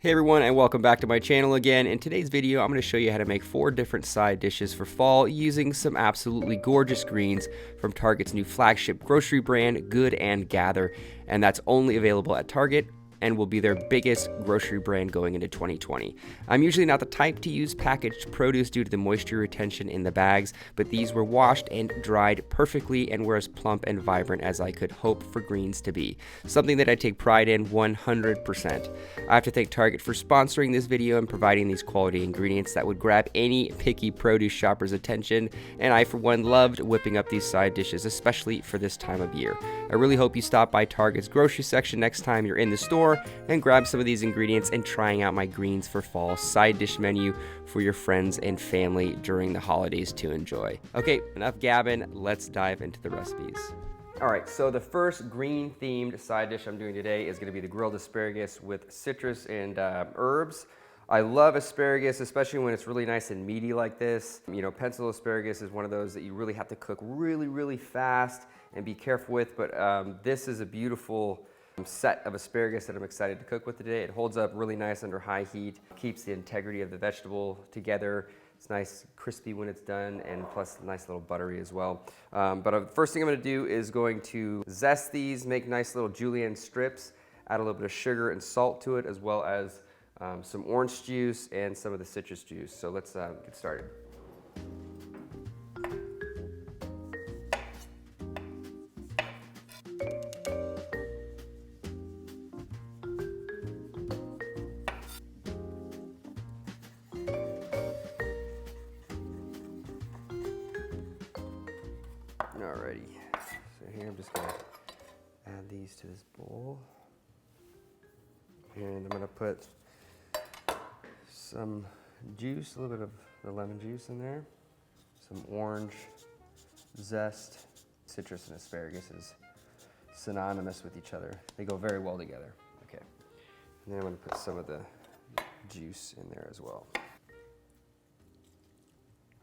Hey everyone, and welcome back to my channel again. In today's video, I'm going to show you how to make 4 different side dishes for fall using some absolutely gorgeous greens from Target's new flagship grocery brand, Good and Gather, and that's only available at Target and will be their biggest grocery brand going into 2020. I'm usually not the type to use packaged produce due to the moisture retention in the bags, but these were washed and dried perfectly and were as plump and vibrant as I could hope for greens to be. Something that I take pride in 100%. I have to thank Target for sponsoring this video and providing these quality ingredients that would grab any picky produce shopper's attention, and I for one loved whipping up these side dishes, especially for this time of year. I really hope you stop by Target's grocery section next time you're in the store and grab some of these ingredients and trying out my greens for fall side dish menu for your friends and family during the holidays to enjoy. Okay, enough gabbing, let's dive into the recipes. All right, so the first green themed side dish I'm doing today is gonna be the grilled asparagus with citrus and herbs. I love asparagus, especially when it's really nice and meaty like this. You know, pencil asparagus is one of those that you really have to cook really fast and be careful with, but this is a beautiful set of asparagus that I'm excited to cook with today. It holds up really nice under high heat, keeps the integrity of the vegetable together. It's nice, crispy when it's done, and plus nice little buttery as well. But first thing I'm gonna do is going to zest these, make nice little julienne strips, add a little bit of sugar and salt to it, as well as some orange juice and some of the citrus juice. So let's get started. Alrighty, so here I'm just gonna add these to this bowl. And I'm gonna put some juice, a little bit of the lemon juice in there, some orange zest. Citrus and asparagus is synonymous with each other. They go very well together. Okay, and then I'm gonna put some of the juice in there as well.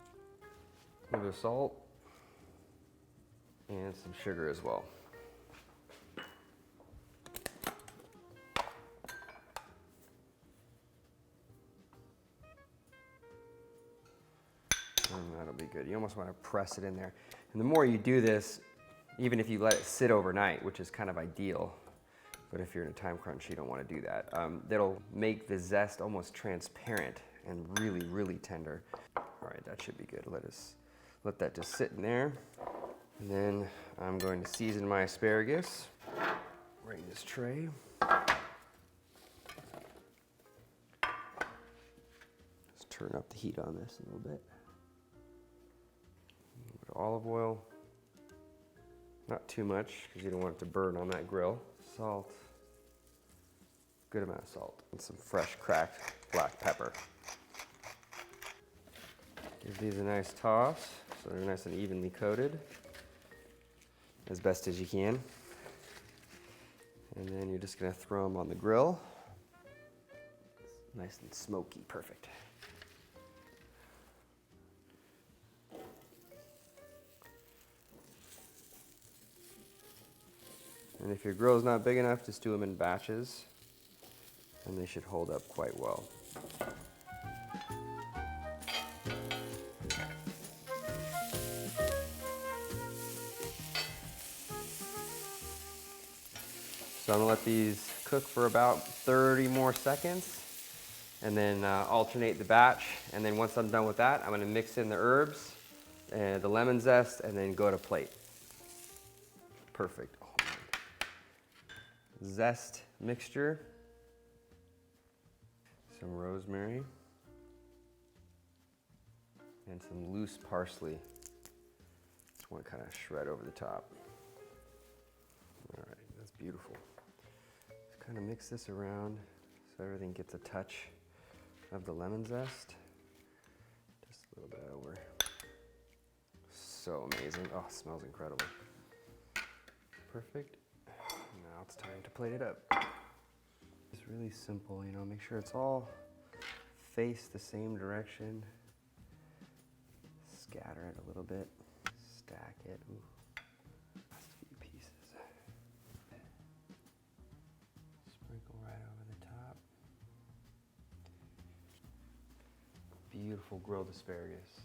A little bit of salt. And some sugar as well. And that'll be good. You almost want to press it in there. And the more you do this, even if you let it sit overnight, which is kind of ideal, but if you're in a time crunch, you don't want to do that. That'll make the zest almost transparent and really tender. All right, that should be good. Let that just sit in there. And then I'm going to season my asparagus right in this tray. Let's turn up the heat on this a little bit. A little bit of olive oil. Not too much because you don't want it to burn on that grill. Salt. Good amount of salt. And some fresh cracked black pepper. Give these a nice toss so they're nice and evenly coated, as best as you can. And then you're just gonna throw them on the grill. Nice and smoky, perfect. And if your grill's not big enough, just do them in batches, and they should hold up quite well. So I'm gonna let these cook for about 30 more seconds and then alternate the batch. And then once I'm done with that, I'm gonna mix in the herbs and the lemon zest and then go to plate. Perfect. Oh, zest mixture, some rosemary, and some loose parsley. Just want to kind of shred over the top. All right, that's beautiful. Kind of mix this around so everything gets a touch of the lemon zest. Just a little bit over. So amazing. Oh, it smells incredible. Perfect. Now it's time to plate it up. It's really simple, you know, make sure it's all face the same direction. Scatter it a little bit. Stack it. Ooh. Last few pieces. Sprinkle right over the top. beautiful grilled asparagus.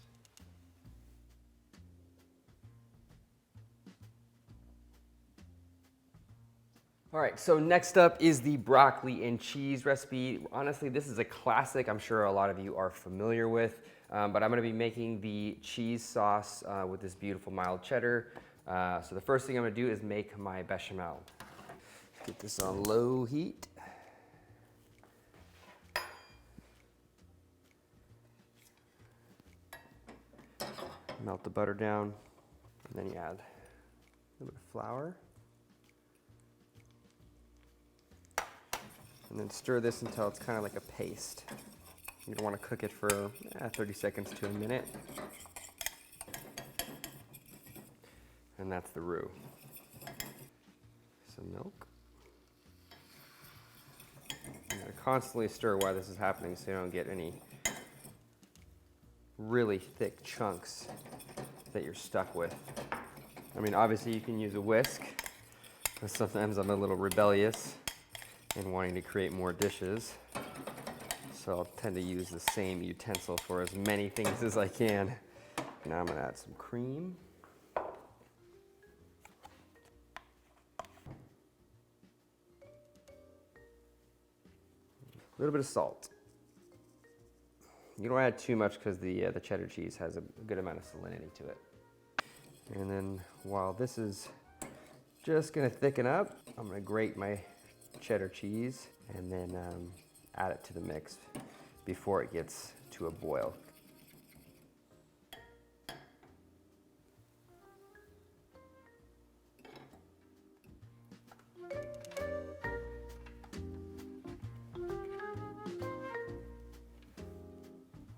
All right, so next up is the broccoli and cheese recipe. Honestly, this is a classic I'm sure a lot of you are familiar with, but I'm gonna be making the cheese sauce with this beautiful mild cheddar. So the first thing I'm gonna do is make my bechamel. Get this on low heat. Melt the butter down, and then you add a little bit of flour. And then stir this until it's kind of like a paste. You don't want to cook it for 30 seconds to a minute. And that's the roux. Some milk. I'm going to constantly stir while this is happening so you don't get any really thick chunks that you're stuck with. I mean, obviously you can use a whisk, but sometimes I'm a little rebellious and wanting to create more dishes. So I'll tend to use the same utensil for as many things as I can. Now I'm gonna add some cream. A little bit of salt. You don't add too much because the cheddar cheese has a good amount of salinity to it. And then while this is just gonna thicken up, I'm gonna grate my cheddar cheese and then add it to the mix before it gets to a boil.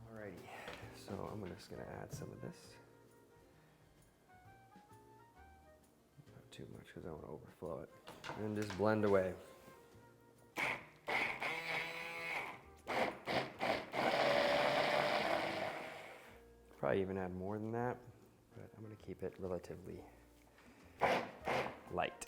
Alrighty, so I'm just gonna add some of this. Not too much because I want to overflow it. And just blend away. Probably even add more than that, but I'm going to keep it relatively light.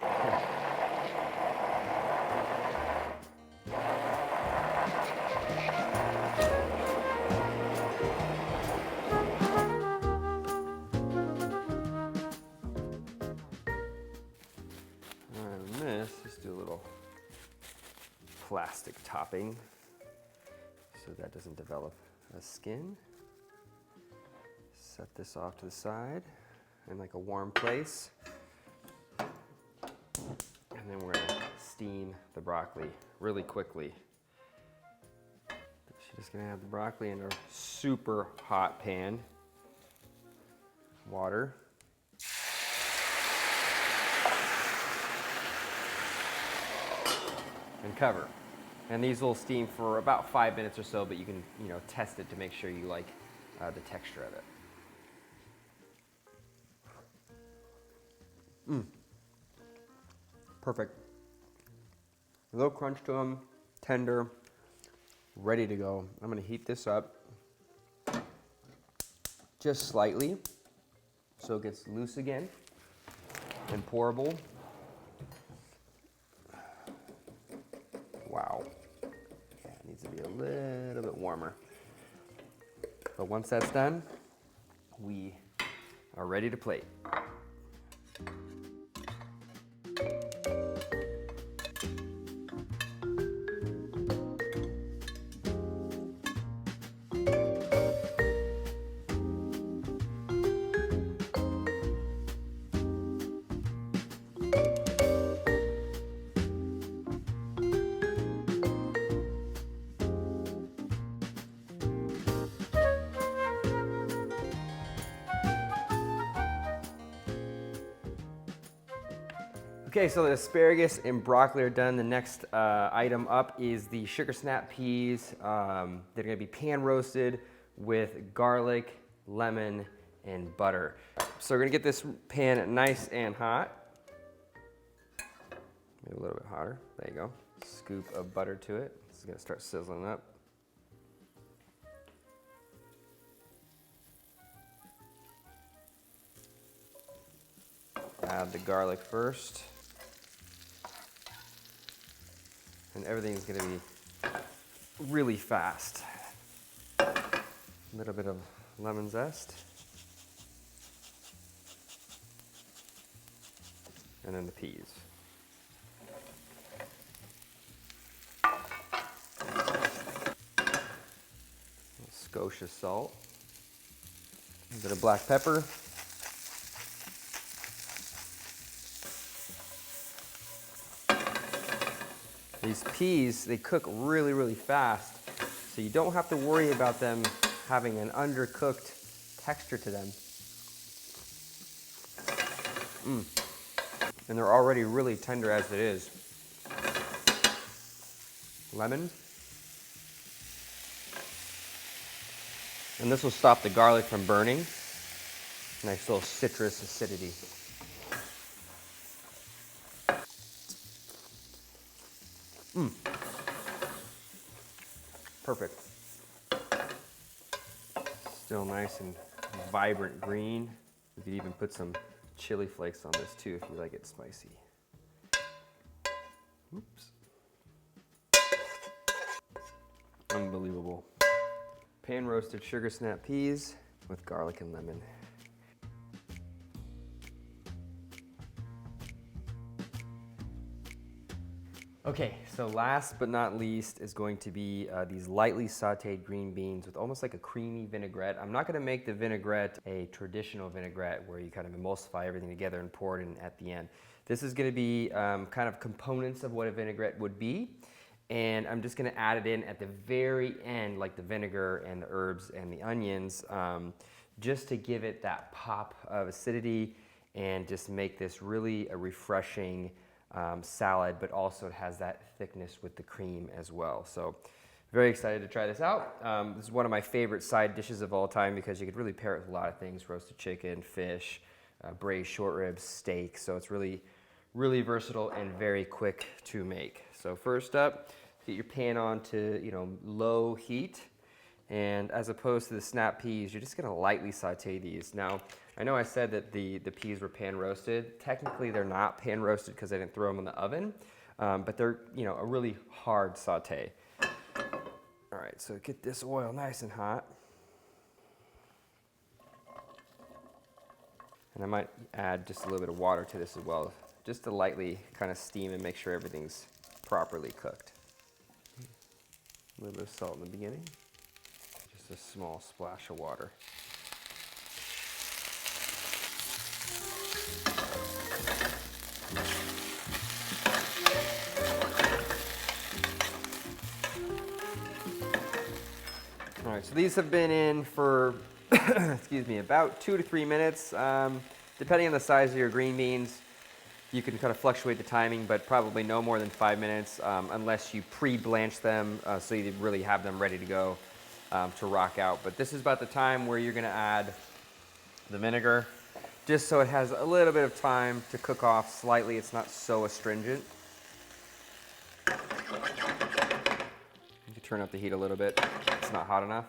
On this, just do a little plastic topping so that doesn't develop a skin. Set this off to the side in like a warm place. And then we're gonna steam the broccoli really quickly. She's just gonna add the broccoli in a super hot pan. Water. And cover. And these will steam for about 5 minutes or so, but you can, test it to make sure you like the texture of it. Perfect. A little crunch to them, tender, ready to go. I'm gonna heat this up just slightly so it gets loose again and pourable. Wow. Yeah, it needs to be a little bit warmer. But once that's done, we are ready to plate. Okay, so the asparagus and broccoli are done. The next item up is the sugar snap peas. They're gonna be pan roasted with garlic, lemon, and butter. So we're gonna get this pan nice and hot. Maybe a little bit hotter, there you go. Scoop of butter to it. This is gonna start sizzling up. Add the garlic first. And everything's gonna be really fast. A little bit of lemon zest. And then the peas. A skosh of salt. A bit of black pepper. These peas, they cook really, really fast, so you don't have to worry about them having an undercooked texture to them. And they're already really tender as it is. Lemon. And this will stop the garlic from burning. Nice little citrus acidity. Perfect. Still nice and vibrant green. You could even put some chili flakes on this too if you like it spicy. Oops. Unbelievable. Pan roasted sugar snap peas with garlic and lemon. Okay, so last but not least is going to be these lightly sauteed green beans with almost like a creamy vinaigrette. I'm not gonna make the vinaigrette a traditional vinaigrette where you kind of emulsify everything together and pour it in at the end. This is gonna be kind of components of what a vinaigrette would be. And I'm just gonna add it in at the very end, like the vinegar and the herbs and the onions, just to give it that pop of acidity and just make this really a refreshing salad, but also it has that thickness with the cream as well. So very excited to try this out. This is one of my favorite side dishes of all time because you could really pair it with a lot of things: roasted chicken, fish, braised short ribs, steak. So it's really, really versatile and very quick to make. So first up, get your pan on to low heat. And as opposed to the snap peas, you're just gonna lightly saute these. Now, I know I said that the peas were pan roasted. Technically, they're not pan roasted because I didn't throw them in the oven, but they're a really hard saute. All right, so get this oil nice and hot. And I might add just a little bit of water to this as well, just to lightly kind of steam and make sure everything's properly cooked. A little bit of salt in the beginning. Just a small splash of water. All right, so these have been in for, excuse me, about 2 to 3 minutes. Depending on the size of your green beans, you can kind of fluctuate the timing, but probably no more than 5 minutes unless you pre-blanch them so you really have them ready to go to rock out. But this is about the time where you're gonna add the vinegar, just so it has a little bit of time to cook off slightly. It's not so astringent. You can turn up the heat a little bit. It's not hot enough.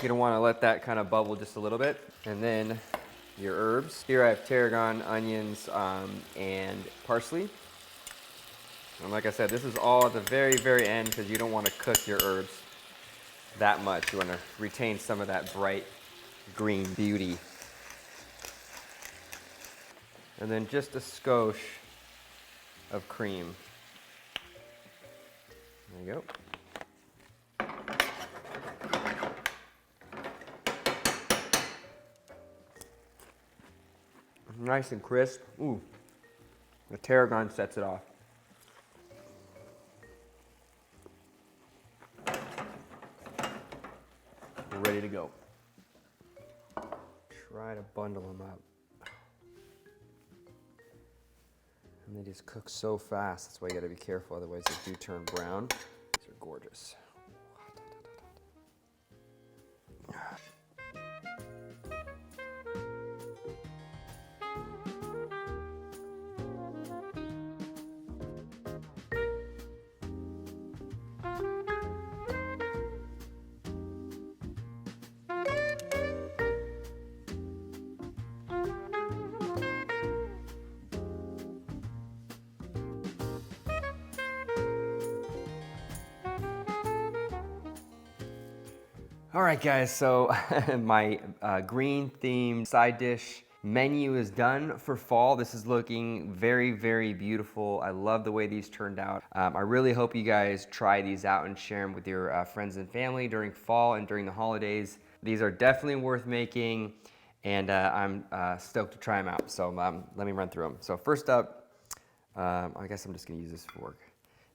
You're gonna wanna let that kind of bubble just a little bit. And then your herbs. Here I have tarragon, onions, and parsley. And like I said, this is all at the very, very end because you don't want to cook your herbs that much. You want to retain some of that bright green beauty. And then just a skosh of cream. There you go. Nice and crisp. Ooh, the tarragon sets it off. We're ready to go. Try to bundle them up. And they just cook so fast. That's why you gotta be careful, otherwise they do turn brown. These are gorgeous. All right, guys, so my green themed side dish menu is done for fall. This is looking very, very beautiful. I love the way these turned out. I really hope you guys try these out and share them with your friends and family during fall and during the holidays. These are definitely worth making, and I'm stoked to try them out. So let me run through them. So first up, I guess I'm just gonna use this fork,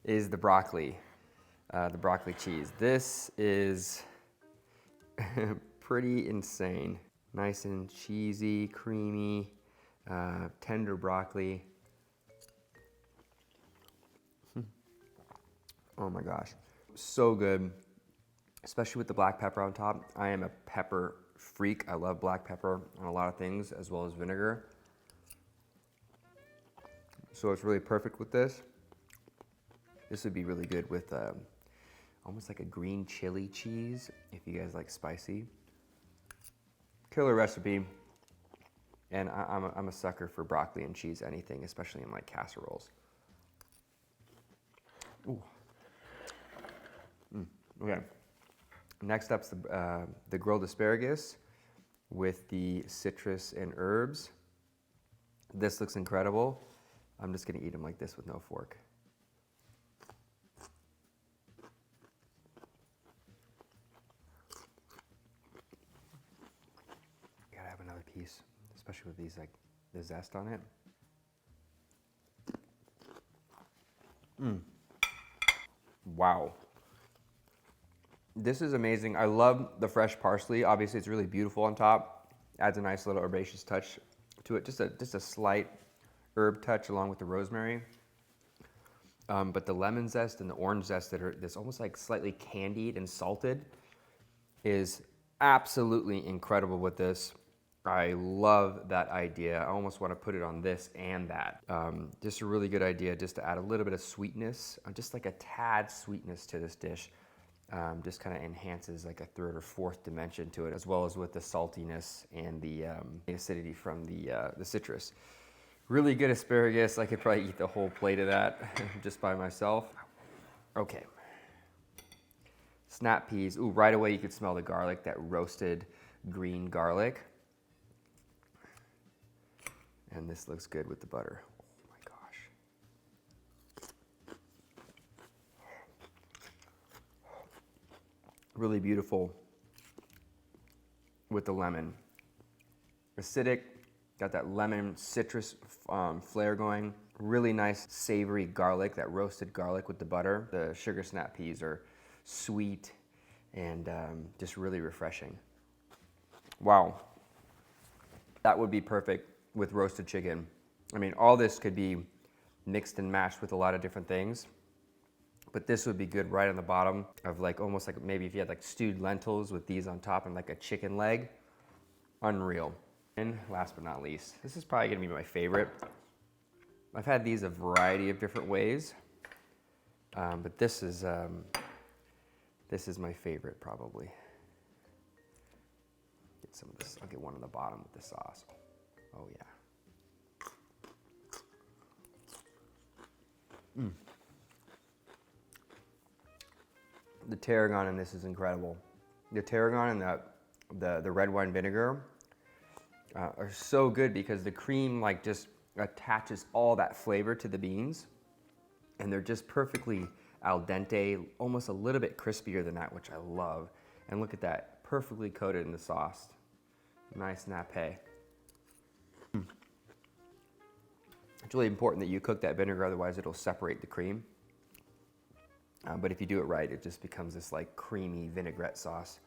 is the broccoli cheese. This is pretty insane. Nice and cheesy, creamy, tender broccoli. Oh my gosh, so good, especially with the black pepper on top. I am a pepper freak. I love black pepper on a lot of things, as well as vinegar. So it's really perfect with this. This would be really good with almost like a green chili cheese, if you guys like spicy. Killer recipe. And I'm a sucker for broccoli and cheese, anything, especially in like casseroles. Ooh. Okay. Next up's the grilled asparagus with the citrus and herbs. This looks incredible. I'm just gonna eat them like this with no fork. Gotta have another piece, especially with these, like the zest on it. Wow. This is amazing. I love the fresh parsley. Obviously, it's really beautiful on top. Adds a nice little herbaceous touch to it. Just a slight herb touch along with the rosemary. But the lemon zest and the orange zest that's almost like slightly candied and salted is absolutely incredible with this. I love that idea. I almost want to put it on this and that. Just a really good idea just to add a little bit of sweetness, just like a tad sweetness to this dish. Just kind of enhances like a third or fourth dimension to it, as well as with the saltiness and the acidity from the citrus. Really good asparagus. I could probably eat the whole plate of that just by myself. Okay. Snap peas. Ooh, right away you could smell the garlic, that roasted green garlic. And this looks good with the butter. Oh my gosh. Really beautiful with the lemon. Acidic, got that lemon citrus flair going. Really nice savory garlic, that roasted garlic with the butter. The sugar snap peas are sweet and just really refreshing. Wow. That would be perfect with roasted chicken. I mean, all this could be mixed and mashed with a lot of different things, but this would be good right on the bottom of like, almost like maybe if you had like stewed lentils with these on top and like a chicken leg. Unreal. And last but not least, this is probably gonna be my favorite. I've had these a variety of different ways, but this is my favorite probably. Get some of this, I'll get one on the bottom with the sauce. Oh yeah. The tarragon in this is incredible. The tarragon and the red wine vinegar are so good because the cream like just attaches all that flavor to the beans, and they're just perfectly al dente, almost a little bit crispier than that, which I love. And look at that, perfectly coated in the sauce. Nice nappe. It's really important that you cook that vinegar, otherwise it'll separate the cream. But if you do it right, it just becomes this like creamy vinaigrette sauce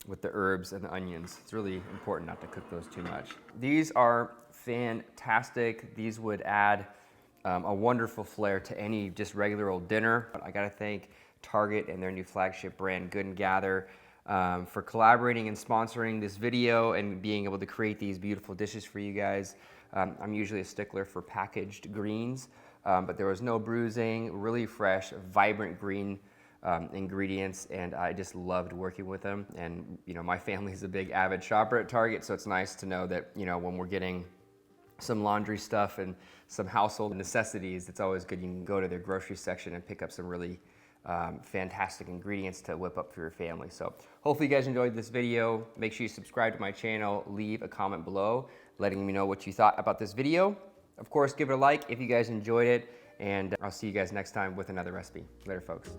with the herbs and the onions. It's really important not to cook those too much. These are fantastic. These would add a wonderful flair to any just regular old dinner. I gotta thank Target and their new flagship brand, Good & Gather, for collaborating and sponsoring this video and being able to create these beautiful dishes for you guys. I'm usually a stickler for packaged greens, but there was no bruising, really fresh, vibrant green ingredients, and I just loved working with them. And you know, my family's a big avid shopper at Target, so it's nice to know that, you know, when we're getting some laundry stuff and some household necessities, it's always good you can go to their grocery section and pick up some really fantastic ingredients to whip up for your family. So hopefully you guys enjoyed this video. Make sure you subscribe to my channel, leave a comment below letting me know what you thought about this video. Of course, give it a like if you guys enjoyed it, and I'll see you guys next time with another recipe. Later, folks.